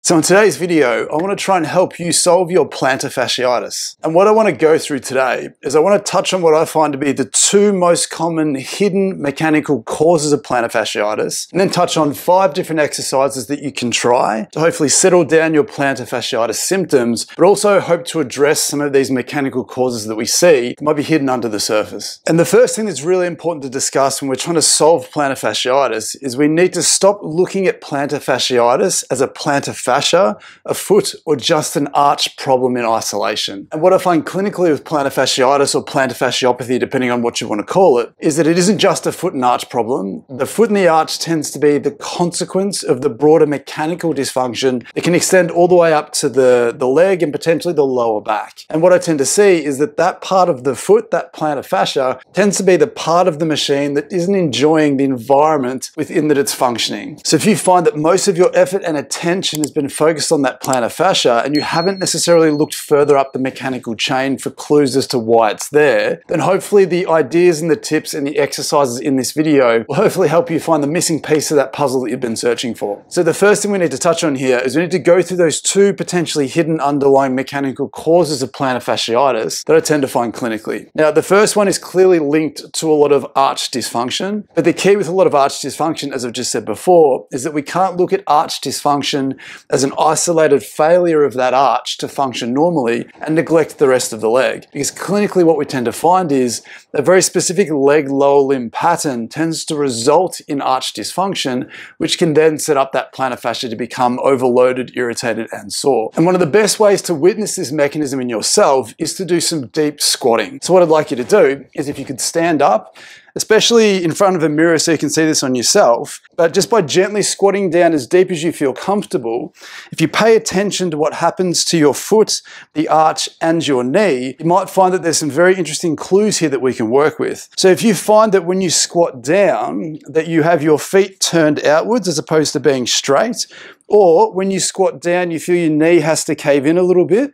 So in today's video, I want to try and help you solve your plantar fasciitis. And what I want to go through today is I want to touch on what I find to be the two most common hidden mechanical causes of plantar fasciitis, and then touch on 5 different exercises that you can try to hopefully settle down your plantar fasciitis symptoms, but also hope to address some of these mechanical causes that we see that might be hidden under the surface. And the first thing that's really important to discuss when we're trying to solve plantar fasciitis is we need to stop looking at plantar fasciitis as a plantar fascia, a foot, or just an arch problem in isolation. And what I find clinically with plantar fasciitis or plantar fasciopathy, depending on what you want to call it, is that it isn't just a foot and arch problem. The foot and the arch tends to be the consequence of the broader mechanical dysfunction that can extend all the way up to the leg and potentially the lower back. And what I tend to see is that that part of the foot, that plantar fascia, tends to be the part of the machine that isn't enjoying the environment within that it's functioning. So if you find that most of your effort and attention has been focused on that plantar fascia and you haven't necessarily looked further up the mechanical chain for clues as to why it's there, then hopefully the ideas and the tips and the exercises in this video will hopefully help you find the missing piece of that puzzle that you've been searching for. So the first thing we need to touch on here is we need to go through those 2 potentially hidden underlying mechanical causes of plantar fasciitis that I tend to find clinically. Now, the first one is clearly linked to a lot of arch dysfunction, but the key with a lot of arch dysfunction, as I've just said before, is that we can't look at arch dysfunction as an isolated failure of that arch to function normally and neglect the rest of the leg. Because clinically what we tend to find is a very specific leg lower limb pattern tends to result in arch dysfunction, which can then set up that plantar fascia to become overloaded, irritated, and sore. And one of the best ways to witness this mechanism in yourself is to do some deep squatting. So what I'd like you to do is if you could stand up, especially in front of a mirror so you can see this on yourself, but just by gently squatting down as deep as you feel comfortable, if you pay attention to what happens to your foot, the arch, and your knee, you might find that there's some very interesting clues here that we can work with. So if you find that when you squat down, that you have your feet turned outwards as opposed to being straight, or when you squat down, you feel your knee has to cave in a little bit,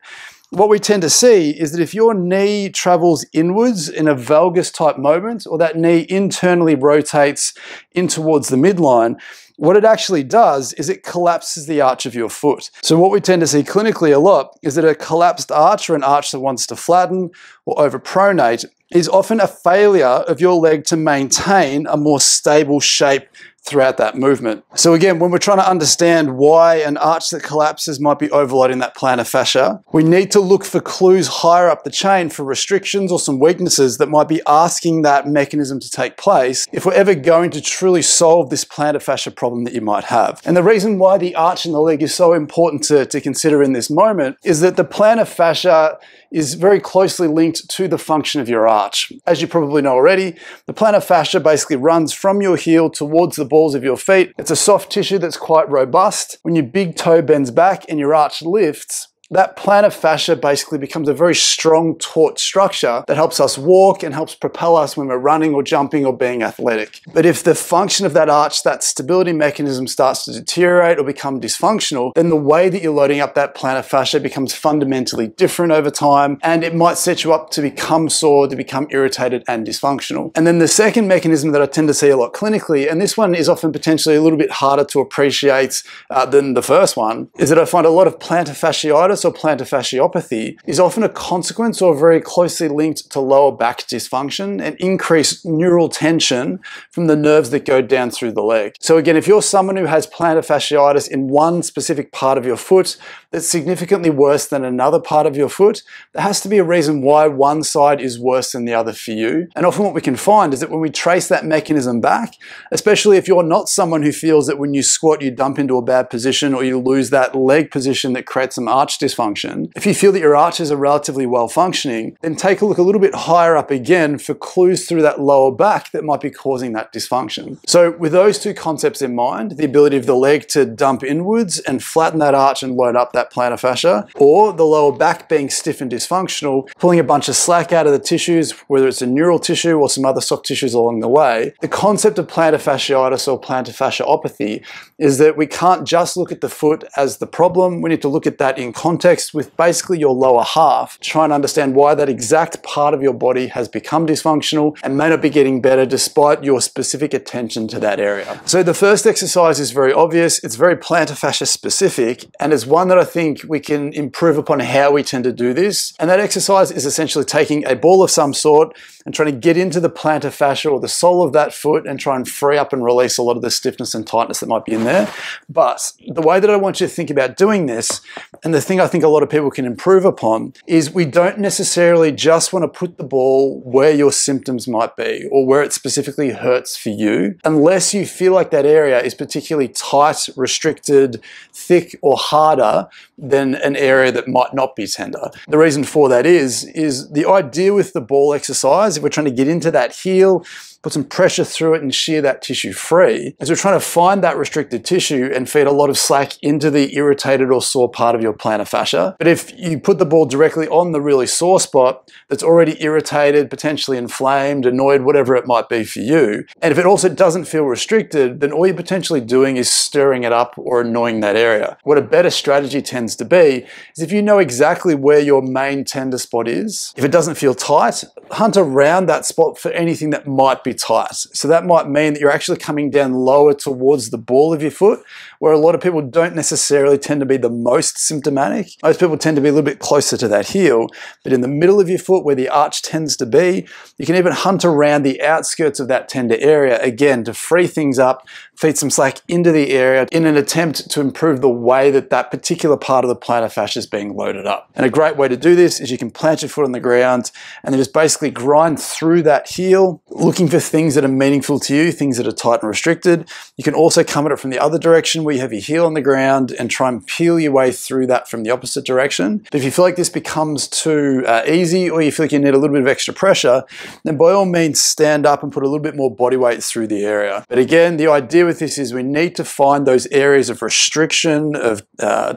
what we tend to see is that if your knee travels inwards in a valgus type moment, or that knee internally rotates in towards the midline, what it actually does is it collapses the arch of your foot. So what we tend to see clinically a lot is that a collapsed arch or an arch that wants to flatten or overpronate is often a failure of your leg to maintain a more stable shape throughout that movement. So again, when we're trying to understand why an arch that collapses might be overloading that plantar fascia, we need to look for clues higher up the chain for restrictions or some weaknesses that might be asking that mechanism to take place if we're ever going to truly solve this plantar fascia problem that you might have. And the reason why the arch in the leg is so important to consider in this moment is that the plantar fascia is very closely linked to the function of your arch. As you probably know already, the plantar fascia basically runs from your heel towards the balls of your feet. It's a soft tissue that's quite robust. When your big toe bends back and your arch lifts, that plantar fascia basically becomes a very strong, taut structure that helps us walk and helps propel us when we're running or jumping or being athletic. But if the function of that arch, that stability mechanism starts to deteriorate or become dysfunctional, then the way that you're loading up that plantar fascia becomes fundamentally different over time, and it might set you up to become sore, to become irritated and dysfunctional. And then the second mechanism that I tend to see a lot clinically, and this one is often potentially a little bit harder to appreciate than the first one, is that I find a lot of plantar fasciitis or plantar fasciopathy is often a consequence or very closely linked to lower back dysfunction and increased neural tension from the nerves that go down through the leg. So again, if you're someone who has plantar fasciitis in one specific part of your foot that's significantly worse than another part of your foot, there has to be a reason why one side is worse than the other for you. And often what we can find is that when we trace that mechanism back, especially if you're not someone who feels that when you squat you dump into a bad position or you lose that leg position that creates some arch dysfunction, if you feel that your arches are relatively well functioning, then take a look a little bit higher up again for clues through that lower back that might be causing that dysfunction. So with those 2 concepts in mind, the ability of the leg to dump inwards and flatten that arch and load up that plantar fascia, or the lower back being stiff and dysfunctional, pulling a bunch of slack out of the tissues, whether it's a neural tissue or some other soft tissues along the way, the concept of plantar fasciitis or plantar fasciopathy is that we can't just look at the foot as the problem, we need to look at that in context context with basically your lower half, trying to understand why that exact part of your body has become dysfunctional and may not be getting better despite your specific attention to that area. So the first exercise is very obvious. It's very plantar fascia specific, and it's one that I think we can improve upon how we tend to do this. And that exercise is essentially taking a ball of some sort and trying to get into the plantar fascia or the sole of that foot and try and free up and release a lot of the stiffness and tightness that might be in there. But the way that I want you to think about doing this, and the thing I think a lot of people can improve upon, is we don't necessarily just want to put the ball where your symptoms might be or where it specifically hurts for you, unless you feel like that area is particularly tight, restricted, thick, or harder than an area that might not be tender. The reason for that is the idea with the ball exercise, if we're trying to get into that heel, put some pressure through it and shear that tissue free, as we're trying to find that restricted tissue and feed a lot of slack into the irritated or sore part of your plantar fascia. But if you put the ball directly on the really sore spot that's already irritated, potentially inflamed, annoyed, whatever it might be for you, and if it also doesn't feel restricted, then all you're potentially doing is stirring it up or annoying that area. What a better strategy tends to be is if you know exactly where your main tender spot is, if it doesn't feel tight, hunt around that spot for anything that might be tight. So that might mean that you're actually coming down lower towards the ball of your foot, where a lot of people don't necessarily tend to be the most symptomatic. Most people tend to be a little bit closer to that heel, but in the middle of your foot where the arch tends to be, you can even hunt around the outskirts of that tender area, again, to free things up, feed some slack into the area in an attempt to improve the way that that particular part of the plantar fascia is being loaded up. And a great way to do this is you can plant your foot on the ground and then just basically grind through that heel, looking for things that are meaningful to you, things that are tight and restricted. You can also come at it from the other direction where you have your heel on the ground and try and peel your way through that from the opposite direction. But if you feel like this becomes too easy, or you feel like you need a little bit of extra pressure, then by all means stand up and put a little bit more body weight through the area. But again, the idea with this is we need to find those areas of restriction, of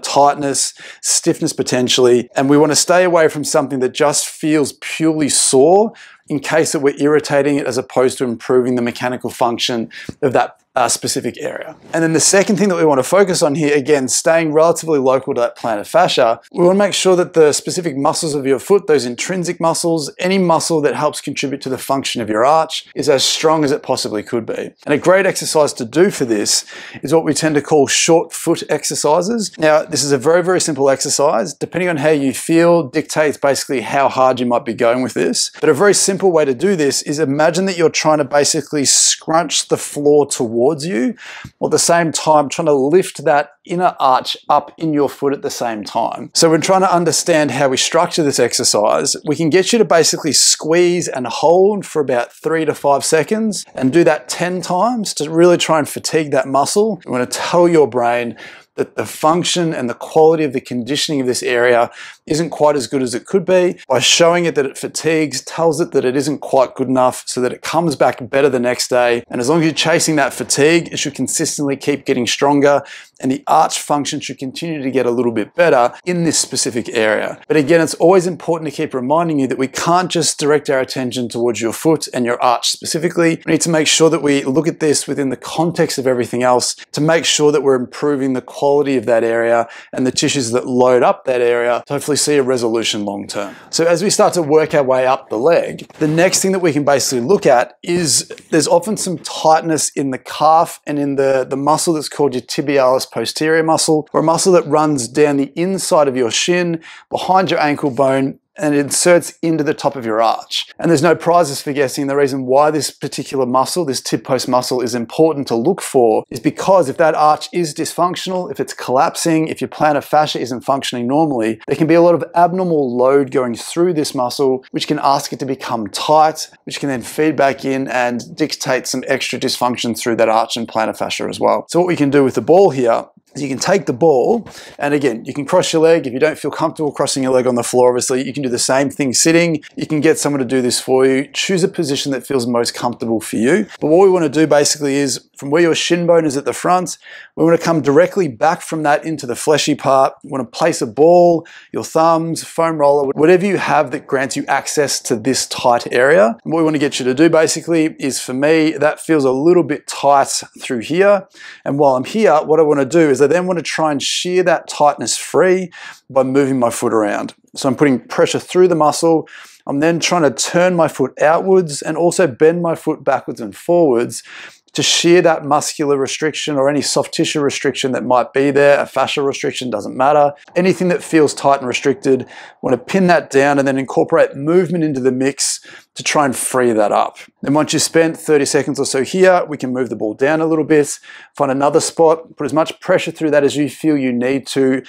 tightness, stiffness potentially, and we want to stay away from something that just feels purely sore in case that we're irritating it as opposed to improving the mechanical function of that specific area. And then the second thing that we want to focus on here, again, staying relatively local to that plantar fascia, we want to make sure that the specific muscles of your foot, those intrinsic muscles, any muscle that helps contribute to the function of your arch, is as strong as it possibly could be. And a great exercise to do for this is what we tend to call short foot exercises. Now, this is a very, very simple exercise. Depending on how you feel, dictates basically how hard you might be going with this. But a very simple way to do this is imagine that you're trying to basically scrunch the floor towards you, while at the same time trying to lift that inner arch up in your foot at the same time. So we're trying to understand how we structure this exercise. We can get you to basically squeeze and hold for about 3 to 5 seconds and do that 10 times to really try and fatigue that muscle. We want to tell your brain that the function and the quality of the conditioning of this area isn't quite as good as it could be. By showing it that it fatigues, tells it that it isn't quite good enough so that it comes back better the next day. And as long as you're chasing that fatigue, it should consistently keep getting stronger and the arch function should continue to get a little bit better in this specific area. But again, it's always important to keep reminding you that we can't just direct our attention towards your foot and your arch specifically. We need to make sure that we look at this within the context of everything else to make sure that we're improving the quality of that area and the tissues that load up that area to hopefully see a resolution long term. So as we start to work our way up the leg, the next thing that we can basically look at is there's often some tightness in the calf and in the muscle that's called your tibialis posterior muscle, or a muscle that runs down the inside of your shin, behind your ankle bone, and it inserts into the top of your arch. And there's no prizes for guessing. The reason why this particular muscle, this tib post muscle, is important to look for is because if that arch is dysfunctional, if it's collapsing, if your plantar fascia isn't functioning normally, there can be a lot of abnormal load going through this muscle, which can ask it to become tight, which can then feed back in and dictate some extra dysfunction through that arch and plantar fascia as well. So what we can do with the ball here, you can take the ball, and again, you can cross your leg. If you don't feel comfortable crossing your leg on the floor, obviously, you can do the same thing sitting. You can get someone to do this for you. Choose a position that feels most comfortable for you. But what we want to do basically is from where your shin bone is at the front. We want to come directly back from that into the fleshy part. We want to place a ball, your thumbs, foam roller, whatever you have that grants you access to this tight area. And what we want to get you to do basically is, for me, that feels a little bit tight through here. And while I'm here, what I want to do is I then want to try and shear that tightness free by moving my foot around. So I'm putting pressure through the muscle. I'm then trying to turn my foot outwards and also bend my foot backwards and forwards to shear that muscular restriction or any soft tissue restriction that might be there. A fascial restriction, doesn't matter. Anything that feels tight and restricted, want to pin that down and then incorporate movement into the mix to try and free that up. Then once you've spent 30 seconds or so here, we can move the ball down a little bit, find another spot, put as much pressure through that as you feel you need to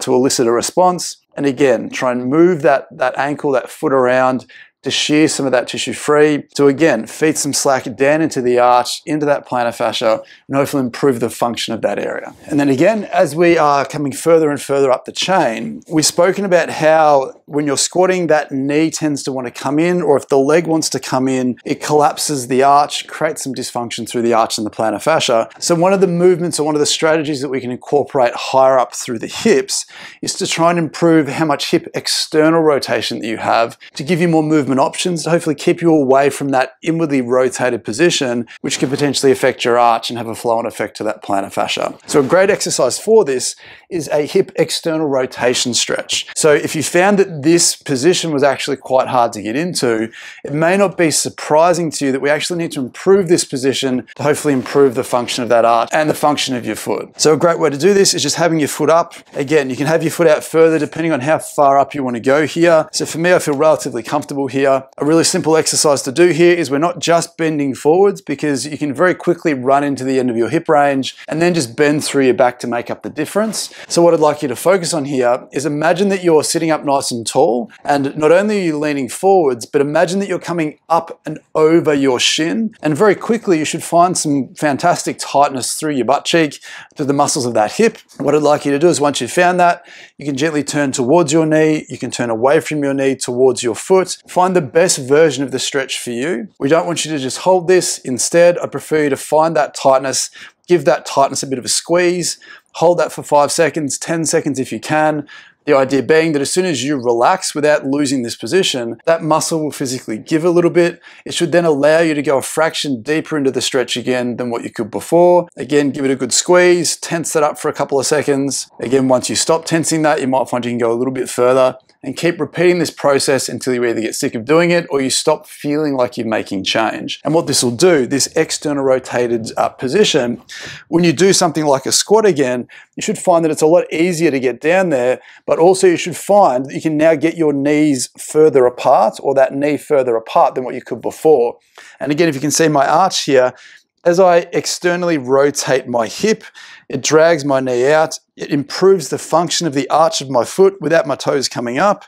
elicit a response. And again, try and move that ankle, that foot around to shear some of that tissue free, to again feed some slack down into the arch, into that plantar fascia, and hopefully improve the function of that area. And then again, as we are coming further and further up the chain, we've spoken about how when you're squatting, that knee tends to want to come in, or if the leg wants to come in, it collapses the arch, creates some dysfunction through the arch and the plantar fascia. So one of the movements or one of the strategies that we can incorporate higher up through the hips is to try and improve how much hip external rotation that you have to give you more movement options to hopefully keep you away from that inwardly rotated position, which can potentially affect your arch and have a flow-on effect to that plantar fascia. So a great exercise for this is a hip external rotation stretch. So if you found that this position was actually quite hard to get into, it may not be surprising to you that we actually need to improve this position to hopefully improve the function of that arch and the function of your foot. So a great way to do this is just having your foot up. Again, you can have your foot out further depending on how far up you want to go here. So for me, I feel relatively comfortable here. A really simple exercise to do here is we're not just bending forwards, because you can very quickly run into the end of your hip range and then just bend through your back to make up the difference. So what I'd like you to focus on here is imagine that you're sitting up nice and tall, and not only are you leaning forwards, but imagine that you're coming up and over your shin, and very quickly you should find some fantastic tightness through your butt cheek, through the muscles of that hip. What I'd like you to do is, once you've found that, you can gently turn towards your knee, you can turn away from your knee towards your foot. Find the best version of the stretch for you. We don't want you to just hold this. Instead, I prefer you to find that tightness, give that tightness a bit of a squeeze, hold that for 5 seconds, 10 seconds if you can. The idea being that as soon as you relax without losing this position, that muscle will physically give a little bit. It should then allow you to go a fraction deeper into the stretch again than what you could before. Again, give it a good squeeze, tense that up for a couple of seconds. Again, once you stop tensing that, you might find you can go a little bit further, and keep repeating this process until you either get sick of doing it or you stop feeling like you're making change. And what this will do, this external rotated position, when you do something like a squat again, you should find that it's a lot easier to get down there, but also you should find that you can now get your knees further apart, or that knee further apart than what you could before. And again, if you can see my arch here, as I externally rotate my hip, it drags my knee out. It improves the function of the arch of my foot without my toes coming up.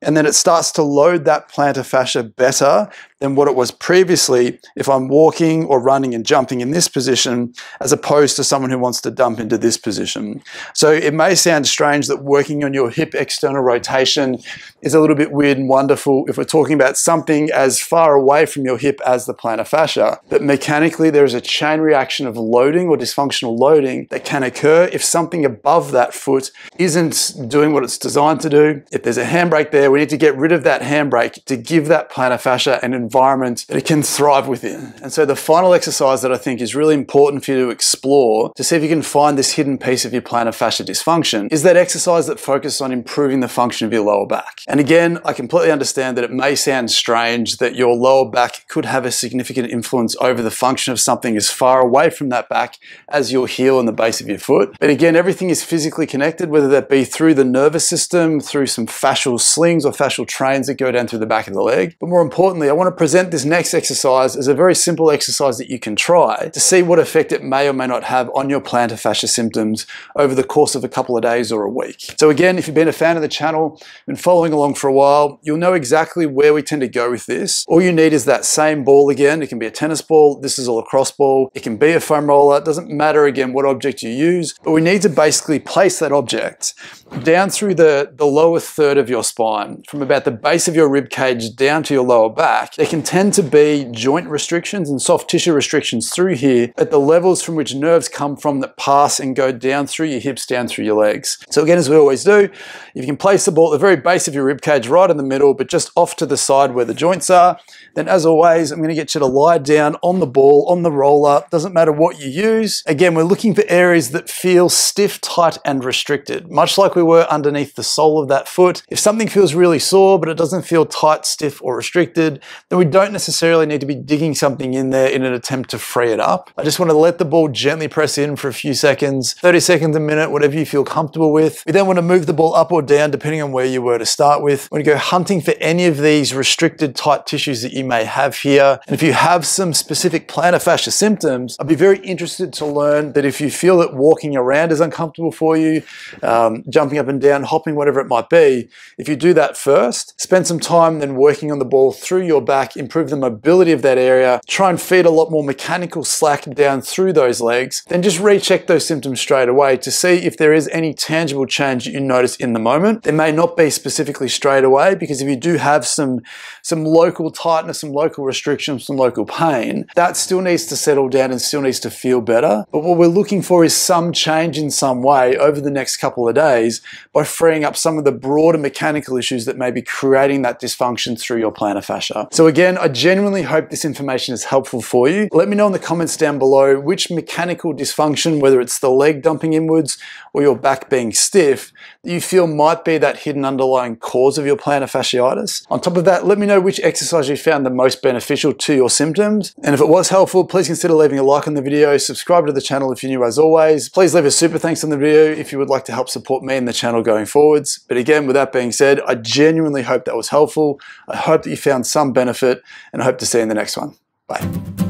And then it starts to load that plantar fascia better than what it was previously if I'm walking or running and jumping in this position, as opposed to someone who wants to dump into this position. So it may sound strange that working on your hip external rotation is a little bit weird and wonderful if we're talking about something as far away from your hip as the plantar fascia. But mechanically, there is a chain reaction of loading or dysfunctional loading that can occur if something above that foot isn't doing what it's designed to do. If there's a handbrake there, we need to get rid of that handbrake to give that plantar fascia an environment that it can thrive within. And so the final exercise that I think is really important for you to explore to see if you can find this hidden piece of your plantar fascia dysfunction is that exercise that focuses on improving the function of your lower back. And again, I completely understand that it may sound strange that your lower back could have a significant influence over the function of something as far away from that back as your heel and the base of your foot. But again, everything is physically connected, whether that be through the nervous system, through some fascial slings or fascial trains that go down through the back of the leg. But more importantly, I want to present this next exercise as a very simple exercise that you can try to see what effect it may or may not have on your plantar fascia symptoms over the course of a couple of days or a week. So again, if you've been a fan of the channel, been following along for a while, you'll know exactly where we tend to go with this. All you need is that same ball again. It can be a tennis ball, this is a lacrosse ball, it can be a foam roller, it doesn't matter again what object you use, but we need to basically place that object down through the lower third of your spine, from about the base of your rib cage down to your lower back, there can tend to be joint restrictions and soft tissue restrictions through here at the levels from which nerves come from that pass and go down through your hips, down through your legs. So again, as we always do, if you can place the ball at the very base of your rib cage, right in the middle, but just off to the side where the joints are, then as always, I'm going to get you to lie down on the ball, on the roller. Doesn't matter what you use. Again, we're looking for areas that feel stiff, tight, and restricted, much like we were underneath the sole of that foot. If something feels really sore, but it doesn't feel tight, stiff, or restricted, then we don't necessarily need to be digging something in there in an attempt to free it up. I just want to let the ball gently press in for a few seconds, 30 seconds, a minute, whatever you feel comfortable with. We then want to move the ball up or down depending on where you were to start with. We're going to go hunting for any of these restricted tight tissues that you may have here. And if you have some specific plantar fascia symptoms, I'd be very interested to learn that if you feel that walking around is uncomfortable for you, jumping up and down, hopping, whatever it might be, if you do that first, spend some time then working on the ball through your back, improve the mobility of that area, try and feed a lot more mechanical slack down through those legs, then just recheck those symptoms straight away to see if there is any tangible change that you notice in the moment. There may not be specifically straight away, because if you do have some local tightness, some local restrictions, some local pain, that still needs to settle down and still needs to feel better. But what we're looking for is some change in some way over the next couple of days by freeing up some of the broader mechanical issues that may be creating that dysfunction through your plantar fascia. So again, I genuinely hope this information is helpful for you. Let me know in the comments down below which mechanical dysfunction, whether it's the leg dumping inwards or your back being stiff, that you feel might be that hidden underlying cause of your plantar fasciitis. On top of that, let me know which exercise you found the most beneficial to your symptoms. And if it was helpful, please consider leaving a like on the video, subscribe to the channel if you're new as always. Please leave a super thanks on the video if you would like to help support me and the channel going forwards. But again, with that being said, I genuinely hope that was helpful. I hope that you found some benefit, and I hope to see you in the next one. Bye.